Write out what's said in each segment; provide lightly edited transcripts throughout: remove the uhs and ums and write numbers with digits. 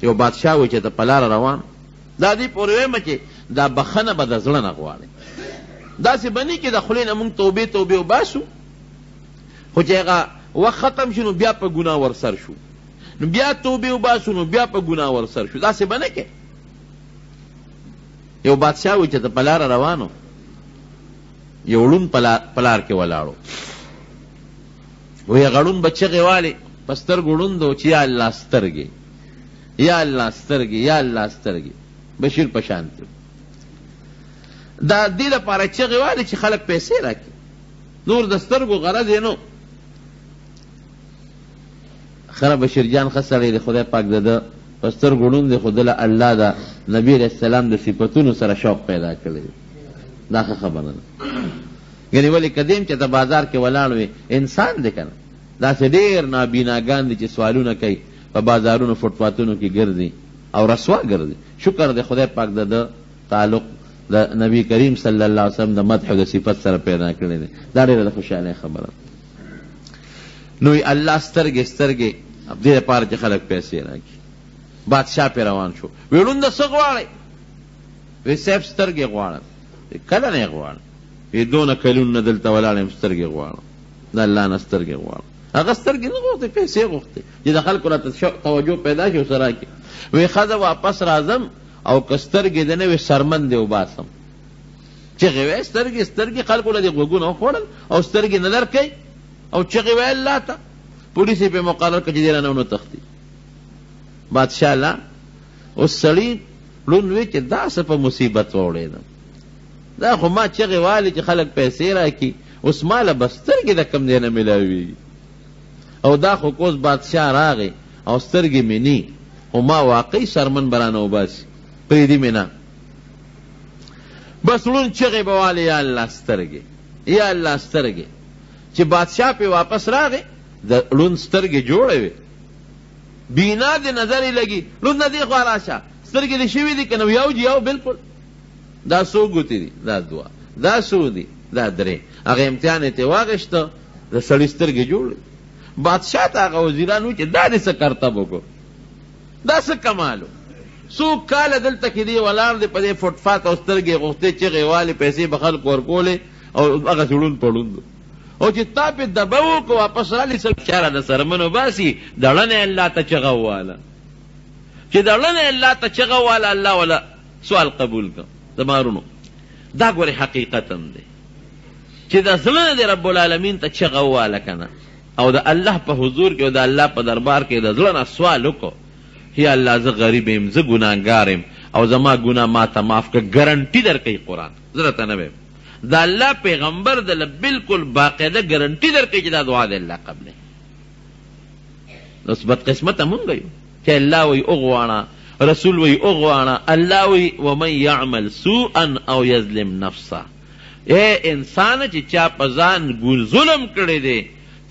یو بادشاه وی چې ته په لاره روان دا دې پورې وایم چې دا بخنه به د زړه نه غواړي داسې به نه کې د خولې نه موږ توبې وباسو خو چې هغه وخت ختم شو نو بیا په ګناه ورسر شو نو بیا توبې وباسو نو بیا په ګناه ورسر شو داسې به نه کې یو بادشاه وی چې ته په لاره روانو یو ړوند په لار کې ولاړو وی هغه ړوند به چغې والې په سترګو ړوند و چې یا الله سترګې یا الله سترګې یا الله سترګې بشیر په شان دا دې لپاره چغې والې چې خلک پیسې راکړي نور د سترګو غرض یې نو خره بشیر جان ښه سړی دی خدای پاک د ده په سترګو ړوند دی خو ده له الله د نبي علیه السلام د صفتونو سره شوق پیدا کړی دی دا ښه خبره ده یعنې ولې قدیم چې ته بازار کې ولاړ وې انسان دی که نه داسې ډېر نابیناګان دي چې سوالونه کوي په بازارونو فټپاتونو کې ګرځي او رسوا ګرځي شکر دی خدای پاک د ده تعلق د نبی کریم صلی الله علیه وسلم د مدح او د صفت سره پیدا کړی دی دا ډېره د خوشحالۍ خبره نو الله سترګې سترګې دې لپاره چې خلک پیسې راکړي بادشاه پې روان شو وی ړونده څه غواړئ وی صاحب سترګې غواړم کله نه یې غواړم وی دونه کلونه دلته ولاړ یم سترګې غواړم د الله نه سترګې غواړم هغه سترګې نه غوښتې پیسې غوښتې چې د خلکو راته توجه پیدا شي ورسره راکړي وی ښځه واپس راځم او که سترګې د نه وي سرمن دې وباسم چغې وی سترګې خلکو له دې غوږونه وخوړل او سترګې نه درکوي او چغې وی الله ته پولیس یې پې مقرر کړه چې دې رانه ونه تښتي بادشاه لا اوس سړي ړوند وی چې دا څه په مصیبت واوړېدم دا خو ما چغې والې چې خلک پیسې راکړي اوس ما له به سترګې د کوم ځای نه میلاوېږي او دا خو اوس بادشاه راغی او سترګې مې نی خو ما واقعي سرمن به رانه وباسي پرېږدي مې نه بس ړوند چغې به والې یا الله سترګې یا الله سترګې چې بادشاه پې واپس راغی د ړوند سترګې جوړې وې بینا دې نظر یې لګي ړونده دې خوا راشه سترګې دې شوي دي که نه یو جي یو بلکل دا څو ګوتې دي دا دوه دا څو دي دا درې هغه امتحان یې ترې واخېسته د سړي سترګې جوړې بادشاه ته هغه وزیران وایي چې دا دې څه کرتب وکړو دا څه کمال و څو کاله دلته کې دی ولاړ دی په دې فټفات او سترګې غوښتې چغې والې پیسې به خلکو ورکولې او هغسې ړوند په ړوند او چې تا پې دبه وکړو واپس رالې چاره د سرمن وباسي دړنې الله ته چغه وواله چې دړنې الله ته چغه وواله الله ولا سوال قبول کړ زمارونو دا ګورې حقیقتا دی چې د زړه نه د رب العالمین ته چغه وواله که نه او د الله په حضور کې او د الله په دربار کې د زړه نه سوال وکړو یا الله زه غریب یم زه ګناهګار یم او زما ګناه ما ته معاف کړه ګرنټي درکوي قرآن زه راته نه ویم د الله پیغمبر دله بالکل باقاعده ګرنټي درکوي چې دا دعا د الله قبلې اوس بدقسمته مونږ یو چې الله وایي وغواړه رسول وایي وغواړه الله وایي ومن یعمل سوءا او یظلم نفسه اے انسان چې چا په ځان ظلم کړی دی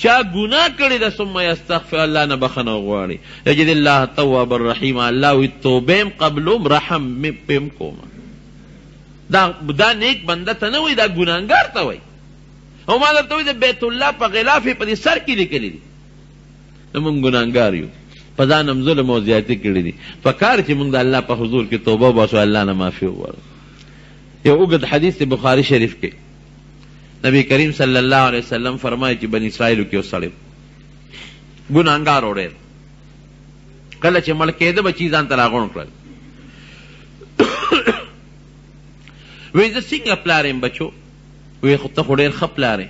چا ګناه کړی ده ثم یستغفر الله نه بخنه وغواړي یجد الله تواب الرحیم الله وایي توبه یم قبلوم رحم مې پم کوم دا نیک بنده ته نه وایي دا ګناهګار ته وایي او ما درته وایي د بیت الله په غلاف یې په دې سر کې لیکلي دي نو مونږ ګناهګار یو په ځان هم ظلم او زیاتي کړي دي پکار چې مونږ د الله په حضور کې توبه وباسو الله نه معافي وغواړو یو اوږد حدیث دی بخاري شریف کې نبی کریم صلی الله علیه وسلم فرمایي چې بني اسرائیلو کې یو سړی ګناهګار و ډېر کله چې مړ کېده بچي ځان ته راغونډ کړل وایي زه څنګه پلار یم بچو وایي خو ته خو ډېر ښه پلار یې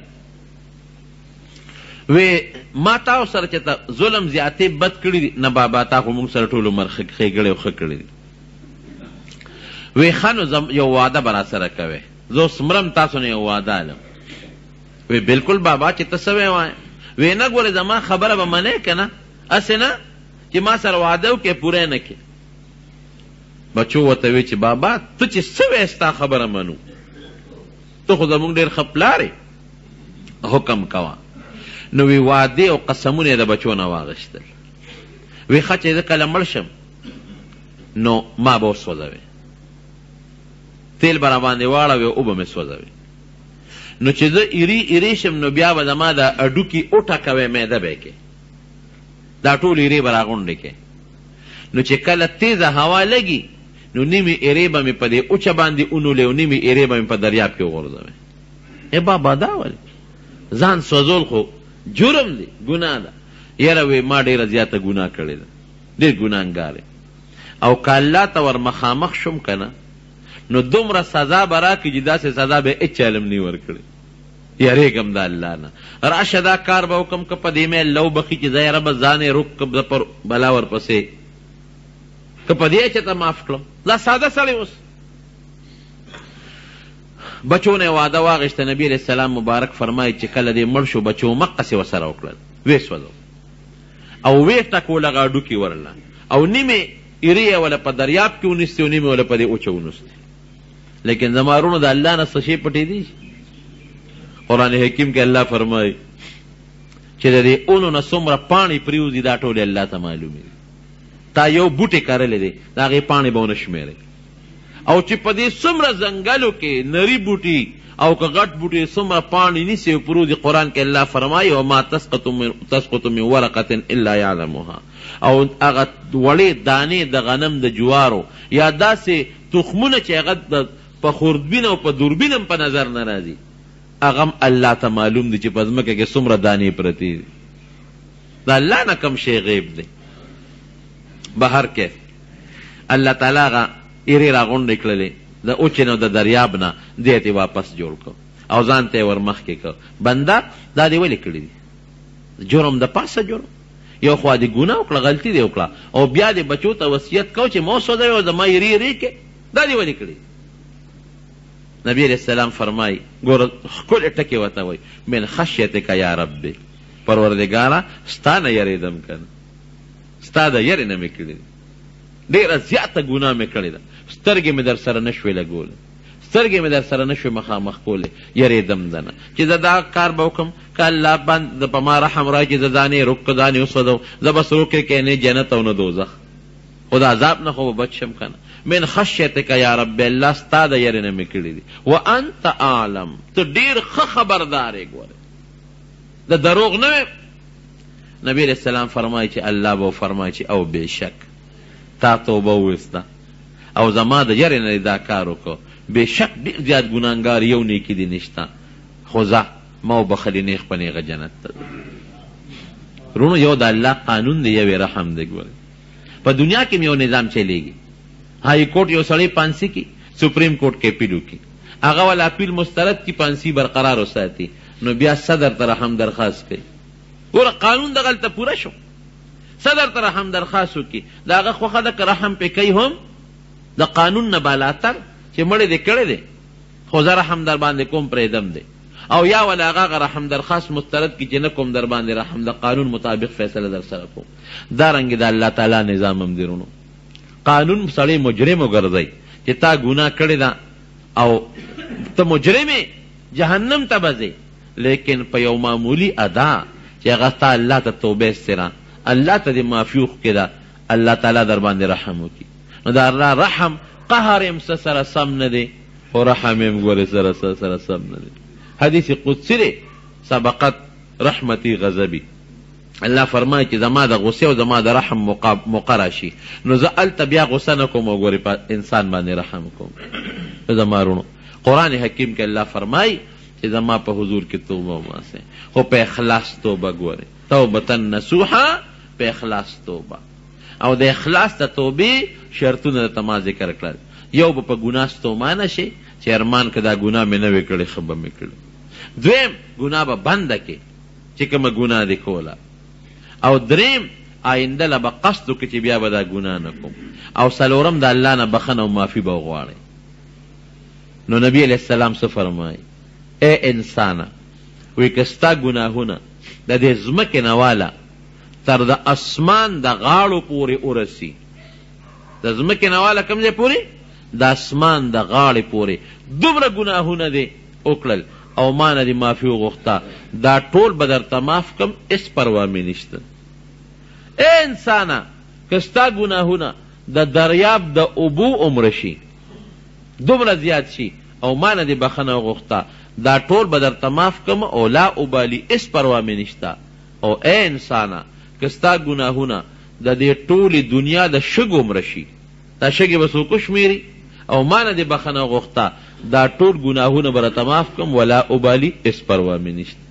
وی ما تاسو سره چې ته ظلم زیاتې بد کړي دي نه بابا تا خو موږ سره ټول عمر ښېګړې او ښه کړي دي وی ښه نو یو واده به راسره کوې زه اوس مرم تاسو نه یو واده علم وی بالکل بابا چې ته څه وایې وی نه ګورې زما خبره به منې که نه هسې نه چې ما سره واده وکړې پوره نه کړې بچو ورته وی چې بابا ته چې څه وایې ستا خبره منو ته خو زموږ ډېر ښه پلار یې حکم کوه نو وی واده او قسمونه د بچو نه واغشتل وی ښه چې زه کله مړ شم نو ما به وسوځوې تیل به راباندې واړوې او به مې سوځوې نو چې زه ایرې شم نو بیا به زما د اډوکي اوټه کوې معده به یې کې دا ټول ایرې به راغونډې کې نو چې کله تیزه هوا لګي نو نیمې ایرې به مې په دې اوچه باندې اونولې او نیمې ایرې به مې په دریاب کې وغورځوې. ای بابا دا ولې ځان سوځول خو جرم دی، ګناه ده. یاره وی ما ډېره زیاته ګناه کړې ده، ډېر ګناهګار یم، او که الله ته ور مخامخ شم که نه نو دومره سزا به راکړي چې داسې سزا به هېڅ چا علم نه ورکړي. یریږم د الله نه. راشه دا کار به وکړم که په دې مې الله وبخي چې زه یاره به ځان یې روک کړم زه پر بلا ورپسې، که په دې چېته معاف کړم. دا ساده سړی اوس بچو نه واده واغېسته. نبي علیه السلام مبارک فرمایي چې کله دې مړ شو بچو مقسې ورسره وکړل، ویې سوځو او ویې ټکوله غاډوکې ورله او نیمې ایرې یې وله په دریاب کې ونیستې او نیمې وله په دې اوچه ونیستې. لیکن زما وروڼو د الله نه څه شی پټېدی؟ قرآن حکیم کې الله فرمایي چې د دې اونو نه څومره پاڼې پریوځي دا ټولې الله ته معلومې دي. تا یو بوټی کرلی دی د هغې پاڼې به ونه شمېرئ، او چې په دې څومره ځنګلو کې نري بوټي او که غټ بوټي څومره پاڼې نیسي او پروځي. قرآن کې الله فرمایي وما تسقط من ورقة الا یعلمها، او هغه وړې دانې د غنم د جوارو یا داسې تخمونه چې هغه په خوردبین او په دوربین هم په نظر نه راځي هغه هم الله ته معلوم دي چې په ځمکه کې څومره دانې پرتې دي. د الله نه کم شی غیب دی. بهر کیف الله تعالی هغه ایرې راغونډې کړلې د اوچې نه او د دریاب نه دې ته واپس جوړ کړ او ځان ته یې ور مخکې کړ. بنده دا دې ولې کړي دي؟ جرم د پاسه جرم، یو خوا دې ګناه وکړه، غلطي دې وکړه، او بیا دې بچو ته وصیت کو چې مو سوځوي او زما ایرې ایرې کې. دا دې ولې کړي؟ نبی علیہ السلام فرمایي ګوره ښکلې ټکې ورته وایي من خشیتک یا ربي، پروردګاره ستا نه یېرېدم که نه، ستا د یرې نه مې کړي دي، ډېره زیاته ګناه مې کړې ده، سترګې مې در سره نه شوې لګولې، سترګې مې در سره نه شوې مخامخ کولې، یېرېدم ده نه چې زه دا کار به وکړم که الله باندې په ما رحم رایي چې زه ځان یې روک که ځان یې وسوځوم، زه بس روکې کې نه جنت او نه دوزخ، خو د عذاب نه خو به بچ شم که نه. من خشیتک یا رب، الله ستا د یرې نه مې کړي دي. وانت اعلم، ته ډېر ښه خبردار یې. ګوره د دروغ نه وې. نبی علیہ السلام فرمایي چې الله به فرمایي چې او بېشک تا توبه وویسته او زما د یرې نه دا کار وکړو، بېشک ډېر زیات ګناهګار یو نیکي دې نشته، خو ځه ما وبخلي نیغ په نیغه جنت ته. وروڼو یو د الله قانون دی، یو رحم دی. ګورئ په دنیا کې یو نظام چلیږي، هائی کورټ یو سړی پانسي کی، سپریم کورټ کې اپیل وکړي، هغه والا اپیل مسترد کی، پانسي برقرار وساتي، نو بیا صدر ته رحم درخواست کوي. ګوره قانون دغلته پوره شو، صدر ته رحم درخواست وکړي، د هغه خوښه ده که رحم پې کوي هم د قانون نه بالاتر چې مړی دې کړی دی خو زه رحم در باندې کوم پرېږدم دی، او یا ولا هغه رحم درخواست مسترد کی چې نه کوم در باندې رحم، د قانون مطابق فیصله در سره کوم. دارنګې د الله تعالی نظام هم دی. وروڼو قانون سړی مجرم وګرځئ چې تا ګناه کړې ده او ته مجرم یې، جهنم ته به ځې، لیکن په یو معمولي ادا چې هغه ستا الله ته توبه استره، الله ته دې معافي وکړې ده، الله تعالی در باندې رحم وکړي. نو د الله رحم قهر یم سره سم نه دی، خو رحم یم ګورې سره سم نه دی. حدیث قدسی دی سبقت رحمتی غضبی، الله فرمایي چې زما د غصې او زما د رحم مقرره شي نو زه هلته بیا غصه نه کوم او ګورې په انسان باندې رحم کوم. زما وروڼو قرآن حکیم کې الله فرمایي چې زما په حضور کې توبه وباسئ، خو په اخلاص توبه. ګورئ توبتن نصوحه، په اخلاص توبه. او د اخلاص د توبې شرطونه درته ما ذکر کړل. یو به په ګناه ستومانه شي چې ارمان که دا ګناه مې نه وې کړې ښه به مې کړې. دویم ګناه به بنده کې چې کومه ګناه دې کوله. او دریم آینده له به قصد وکړي چې بیا به دا ګناه نه کوم. او څلورم د الله نه بخښنه او معافي به وغواړئ. نو نبی علیه السلام څه فرمایي؟ ای انسانه وی که ستا ګناهونه د دې ځمکې نه واله تر د اسمان د غاړو پورې ورسي، د ځمکې نه واله کوم ځای پورې؟ د اسمان د غاړې پورې دومره ګناهونه دې وکړل او ما نه دې معافي وغوښته، دا ټول به درته معاف کړم، هېڅ پروا مې نشته. ای انسانه که ستا ګناهونه د دریاب د اوبو عمره شي، دومره زیات شي او ما نه دې بخښنه وغوښته، دا ټول به درته معاف کړم او لا ابالي، هېڅ پروا مې نشته. او ای انسانه که ستا ګناهونه د دې ټولې دنیا د شګو مړه شي، دا شګې به څوک وشمېري او ما نه دې بخښنه غوښته، دا ټول ګناهونه به راته معاف کړم، ولا ابالي، هېڅ پروا مې نشته.